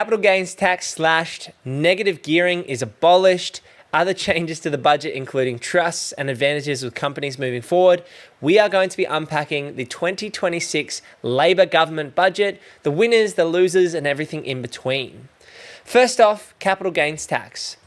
Capital gains tax slashed, negative gearing is abolished, other changes to the budget including trusts and advantages with companies moving forward. We are going to be unpacking the 2026 Labor government budget, the winners, the losers, and everything in between. First off, capital gains tax.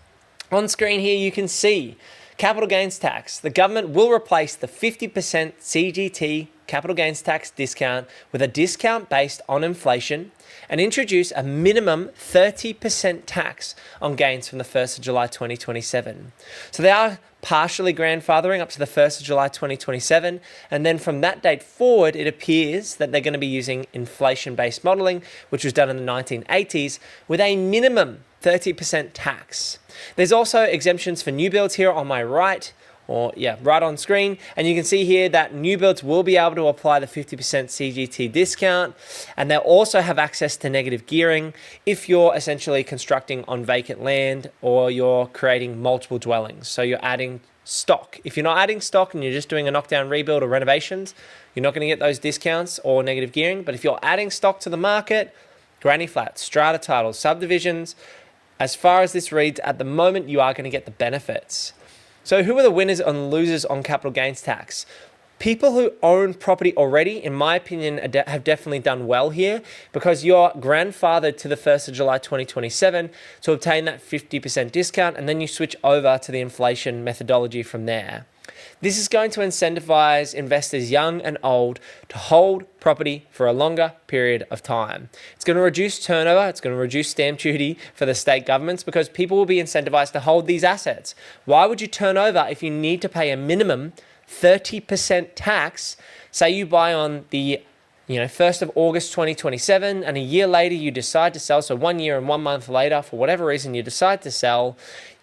On screen here you can see capital gains tax. The government will replace the 50% CGT capital gains tax discount with a discount based on inflation and introduce a minimum 30% tax on gains from the 1st of July 2027. So they are partially grandfathering up to the 1st of July 2027, and then from that date forward it appears that they're going to be using inflation-based modelling, which was done in the 1980s, with a minimum 30% tax. There's also exemptions for new builds here on my right, right on screen, and you can see here that new builds will be able to apply the 50% CGT discount, and they'll also have access to negative gearing if you're essentially constructing on vacant land or you're creating multiple dwellings. So you're adding stock. If you're not adding stock and you're just doing a knockdown rebuild or renovations, you're not going to get those discounts or negative gearing. But if you're adding stock to the market, granny flats, strata titles, subdivisions, as far as this reads at the moment, you are going to get the benefits. So who are the winners and losers on capital gains tax? People who own property already, in my opinion, have definitely done well here because you're grandfathered to the 1st of July 2027 to obtain that 50% discount, and then you switch over to the inflation methodology from there. This is going to incentivize investors young and old to hold property for a longer period of time. It's going to reduce turnover. It's going to reduce stamp duty for the state governments because people will be incentivized to hold these assets. Why would you turn over if you need to pay a minimum 30% tax? Say you buy on the 1st of August 2027 and a year later you decide to sell. So 1 year and 1 month later, for whatever reason you decide to sell,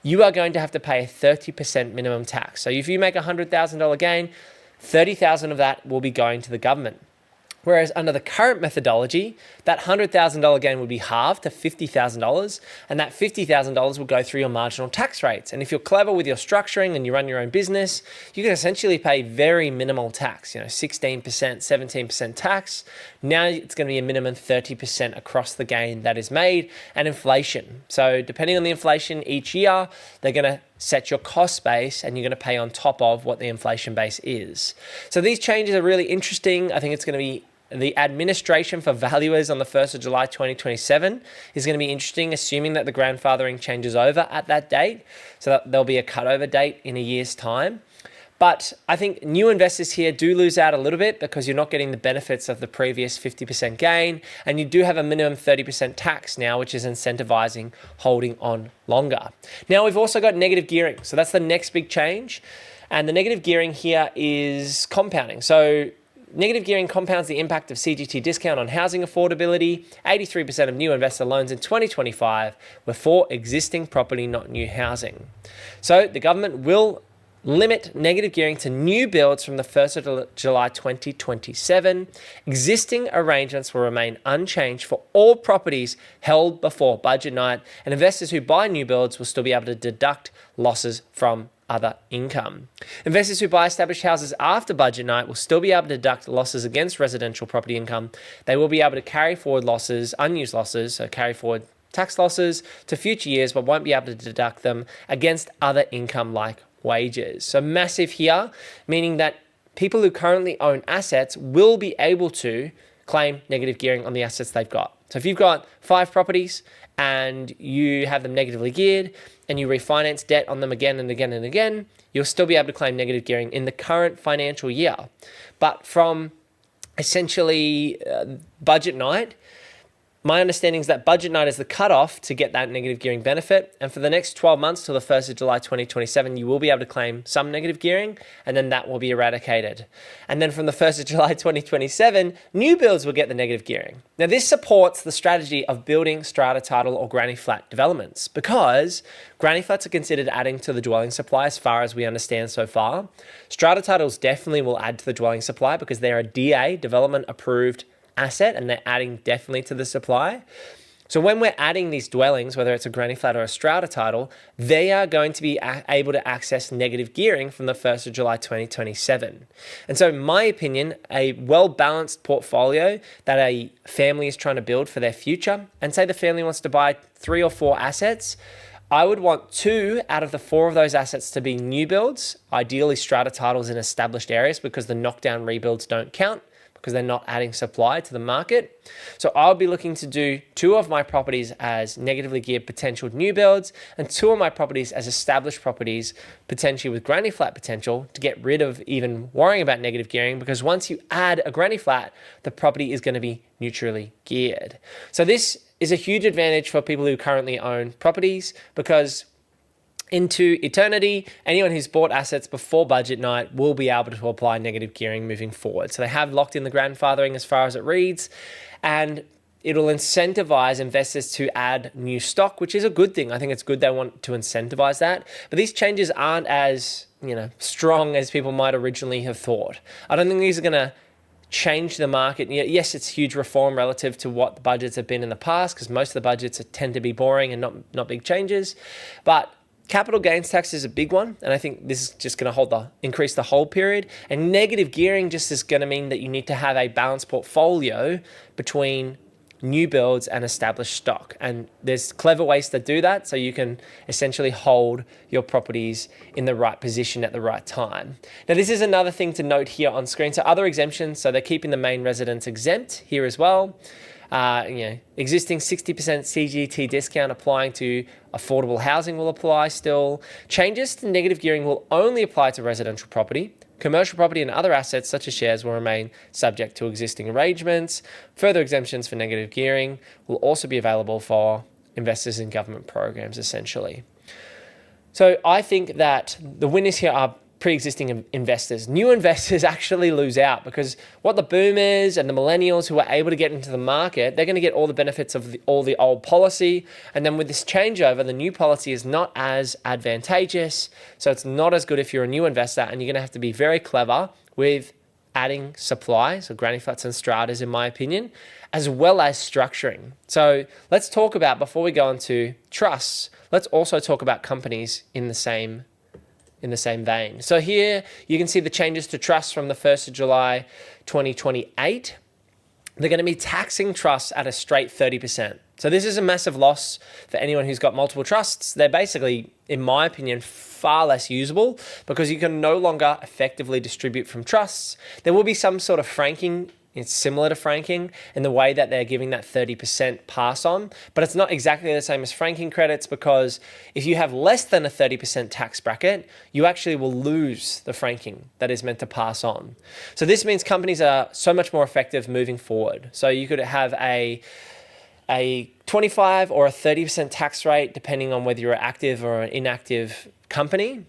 you are going to have to pay a 30% minimum tax. So if you make a $100,000 gain, $30,000 of that will be going to the government. Whereas under the current methodology, that $100,000 gain would be halved to $50,000, and that $50,000 will go through your marginal tax rates. And if you're clever with your structuring and you run your own business, you can essentially pay very minimal tax, 16%, 17% tax. Now it's going to be a minimum 30% across the gain that is made, and inflation. So depending on the inflation each year, they're going to set your cost base and you're going to pay on top of what the inflation base is. So these changes are really interesting. I think it's going to be the administration for valuers on the 1st of July 2027 is going to be interesting, assuming that the grandfathering changes over at that date. So that there'll be a cutover date in a year's time. But I think new investors here do lose out a little bit because you're not getting the benefits of the previous 50% gain, and you do have a minimum 30% tax now, which is incentivizing holding on longer. Now we've also got negative gearing. So that's the next big change. And the negative gearing here is compounding. So negative gearing compounds the impact of CGT discount on housing affordability. 83% of new investor loans in 2025 were for existing property, not new housing. So the government will limit negative gearing to new builds from the 1st of July 2027. Existing arrangements will remain unchanged for all properties held before budget night, and investors who buy new builds will still be able to deduct losses from other income. Investors who buy established houses after budget night will still be able to deduct losses against residential property income. They will be able to carry forward losses, unused losses, so carry forward tax losses to future years, but won't be able to deduct them against other income like wages. So massive here, meaning that people who currently own assets will be able to claim negative gearing on the assets they've got. So if you've got 5 properties and you have them negatively geared and you refinance debt on them again and again and again, you'll still be able to claim negative gearing in the current financial year. But from essentially budget night, my understanding is that budget night is the cutoff to get that negative gearing benefit. And for the next 12 months till the 1st of July 2027, you will be able to claim some negative gearing, and then that will be eradicated. And then from the 1st of July 2027, new builds will get the negative gearing. Now, this supports the strategy of building strata title or granny flat developments because granny flats are considered adding to the dwelling supply as far as we understand so far. Strata titles definitely will add to the dwelling supply because they're a DA, development approved asset, and they're adding definitely to the supply. So when we're adding these dwellings, whether it's a granny flat or a strata title, they are going to be able to access negative gearing from the 1st of July 2027. And so in my opinion, a well-balanced portfolio that a family is trying to build for their future, and say the family wants to buy 3 or 4 assets, I would want 2 out of the 4 of those assets to be new builds, ideally strata titles in established areas because the knockdown rebuilds don't count, because they're not adding supply to the market. So I'll be looking to do 2 of my properties as negatively geared potential new builds and 2 of my properties as established properties, potentially with granny flat potential, to get rid of even worrying about negative gearing, because once you add a granny flat, the property is going to be neutrally geared. So this is a huge advantage for people who currently own properties, because into eternity, anyone who's bought assets before budget night will be able to apply negative gearing moving forward. So they have locked in the grandfathering as far as it reads, and it'll incentivize investors to add new stock, which is a good thing. I think it's good they want to incentivize that. But these changes aren't as, strong as people might originally have thought. I don't think these are going to change the market. Yes, it's huge reform relative to what the budgets have been in the past, because most of the budgets tend to be boring and not big changes. But capital gains tax is a big one, and I think this is just going to increase the hold period. And negative gearing just is going to mean that you need to have a balanced portfolio between new builds and established stock. And there's clever ways to do that, so you can essentially hold your properties in the right position at the right time. Now, this is another thing to note here on screen. So other exemptions, so they're keeping the main residence exempt here as well. Existing 60% CGT discount applying to affordable housing will apply still. Changes to negative gearing will only apply to residential property. Commercial property and other assets such as shares will remain subject to existing arrangements. Further exemptions for negative gearing will also be available for investors in government programs, essentially. So I think that the winners here are pre-existing investors. New investors actually lose out, because what the boomers and the millennials who are able to get into the market, they're going to get all the benefits of all the old policy. And then with this changeover, the new policy is not as advantageous. So it's not as good if you're a new investor, and you're going to have to be very clever with adding supply, so granny flats and stratas in my opinion, as well as structuring. So let's talk about, before we go on to trusts, let's also talk about companies in the same vein. So here you can see the changes to trusts from the 1st of July 2028. They're going to be taxing trusts at a straight 30%. So this is a massive loss for anyone who's got multiple trusts. They're basically, in my opinion, far less usable, because you can no longer effectively distribute from trusts. There will be some sort of franking. It's similar to franking in the way that they're giving that 30% pass on, but it's not exactly the same as franking credits, because if you have less than a 30% tax bracket, you actually will lose the franking that is meant to pass on. So this means companies are so much more effective moving forward. So you could have a 25 or a 30% tax rate, depending on whether you're an active or an inactive company,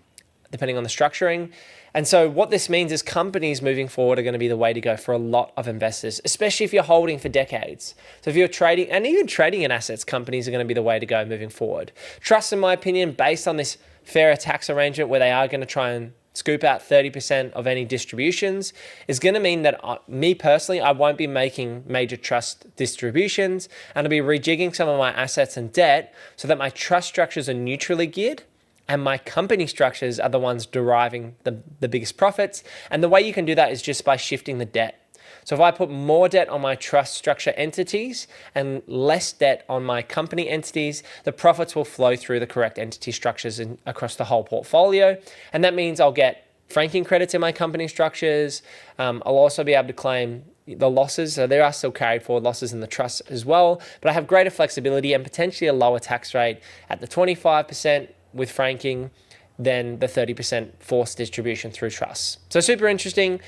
depending on the structuring. And so what this means is companies moving forward are going to be the way to go for a lot of investors, especially if you're holding for decades. So if you're trading, and even trading in assets, companies are going to be the way to go moving forward. Trusts, in my opinion, based on this fairer tax arrangement where they are going to try and scoop out 30% of any distributions, is going to mean that me personally, I won't be making major trust distributions, and I'll be rejigging some of my assets and debt so that my trust structures are neutrally geared, and my company structures are the ones deriving the biggest profits. And the way you can do that is just by shifting the debt. So if I put more debt on my trust structure entities and less debt on my company entities, the profits will flow through the correct entity structures across the whole portfolio. And that means I'll get franking credits in my company structures. I'll also be able to claim the losses. So there are still carried forward losses in the trust as well, but I have greater flexibility and potentially a lower tax rate at the 25% with franking than the 30% forced distribution through trusts. So super interesting.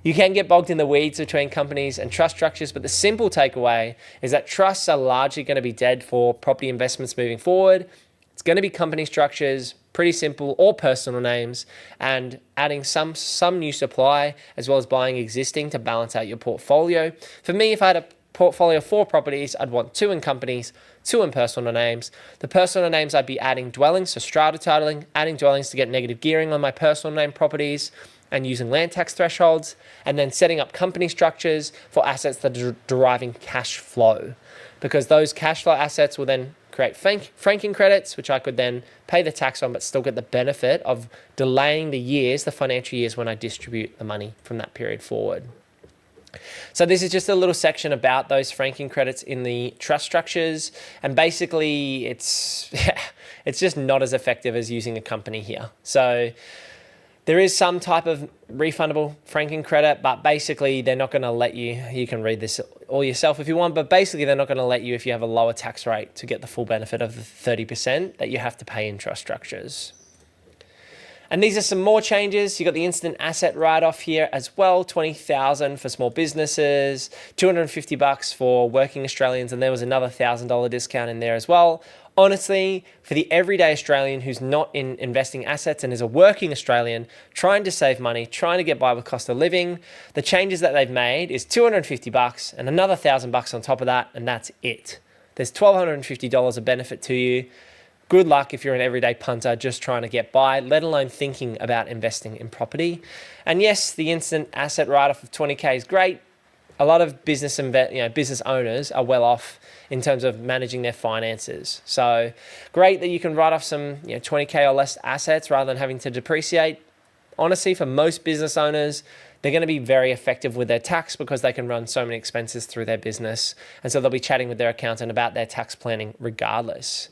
You can get bogged in the weeds between companies and trust structures, but the simple takeaway is that trusts are largely going to be dead for property investments moving forward. It's going to be company structures, pretty simple, or personal names, and adding some new supply as well as buying existing to balance out your portfolio. For me, if I had a portfolio of 4 properties, I'd want 2 in companies, 2 in personal names. The personal names, I'd be adding dwellings, so strata titling, adding dwellings to get negative gearing on my personal name properties, and using land tax thresholds, and then setting up company structures for assets that are deriving cash flow, because those cash flow assets will then create franking credits, which I could then pay the tax on, but still get the benefit of delaying the financial years when I distribute the money from that period forward. So this is just a little section about those franking credits in the trust structures. And basically it's just not as effective as using a company here. So there is some type of refundable franking credit, but basically they're not going to let you can read this all yourself if you want, but basically they're not going to let you if you have a lower tax rate to get the full benefit of the 30% that you have to pay in trust structures. And these are some more changes. You got the instant asset write-off here as well, $20,000 for small businesses, $250 for working Australians, and there was another $1,000 discount in there as well. Honestly, for the everyday Australian who's not in investing assets and is a working Australian trying to save money, trying to get by with cost of living, the changes that they've made is $250 and another $1,000 on top of that, and that's it. There's $1,250 of benefit to you. Good luck if you're an everyday punter just trying to get by, let alone thinking about investing in property. And yes, the instant asset write-off of 20K is great. A lot of business owners are well off in terms of managing their finances. So great that you can write off some 20K or less assets rather than having to depreciate. Honestly, for most business owners, they're going to be very effective with their tax because they can run so many expenses through their business. And so they'll be chatting with their accountant about their tax planning regardless.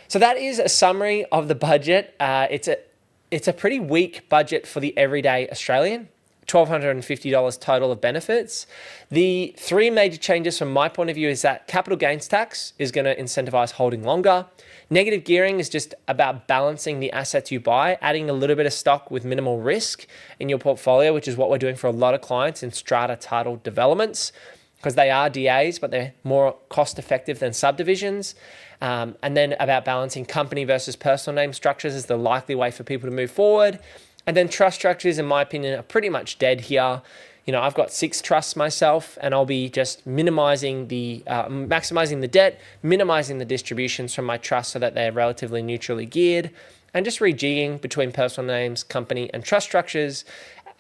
So that is a summary of the budget. It's a pretty weak budget for the everyday Australian. $1,250 total of benefits. The three major changes from my point of view is that capital gains tax is going to incentivize holding longer. Negative gearing is just about balancing the assets you buy, adding a little bit of stock with minimal risk in your portfolio, which is what we're doing for a lot of clients in strata title developments, because they are DAs, but they're more cost effective than subdivisions. And then about balancing company versus personal name structures is the likely way for people to move forward. And then trust structures, in my opinion, are pretty much dead here. I've got 6 trusts myself, and I'll be just maximizing the debt, minimizing the distributions from my trust so that they're relatively neutrally geared, and just rejigging between personal names, company, and trust structures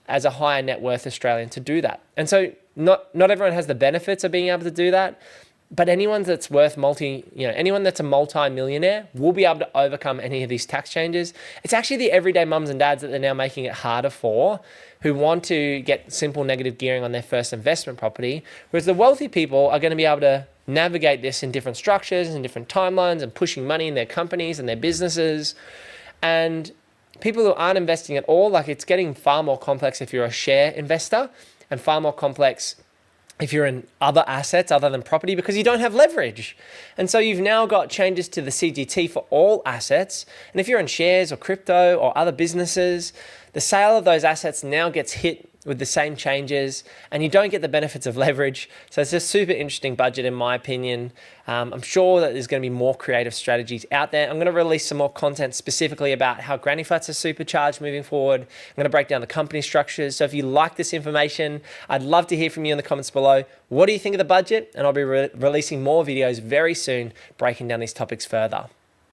as a higher net worth Australian to do that. And so not everyone has the benefits of being able to do that, but anyone that's anyone that's a multi-millionaire will be able to overcome any of these tax changes. It's actually the everyday mums and dads that they're now making it harder for, who want to get simple negative gearing on their first investment property, whereas the wealthy people are going to be able to navigate this in different structures and different timelines and pushing money in their companies and their businesses. And people who aren't investing at all, it's getting far more complex if you're a share investor, and far more complex if you're in other assets other than property, because you don't have leverage. And so you've now got changes to the CGT for all assets. And if you're in shares or crypto or other businesses, the sale of those assets now gets hit with the same changes, and you don't get the benefits of leverage. So it's a super interesting budget in my opinion. I'm sure that there's going to be more creative strategies out there. I'm going to release some more content specifically about how granny flats are supercharged moving forward. I'm going to break down the company structures. So if you like this information, I'd love to hear from you in the comments below. What do you think of the budget? And I'll be releasing more videos very soon breaking down these topics further.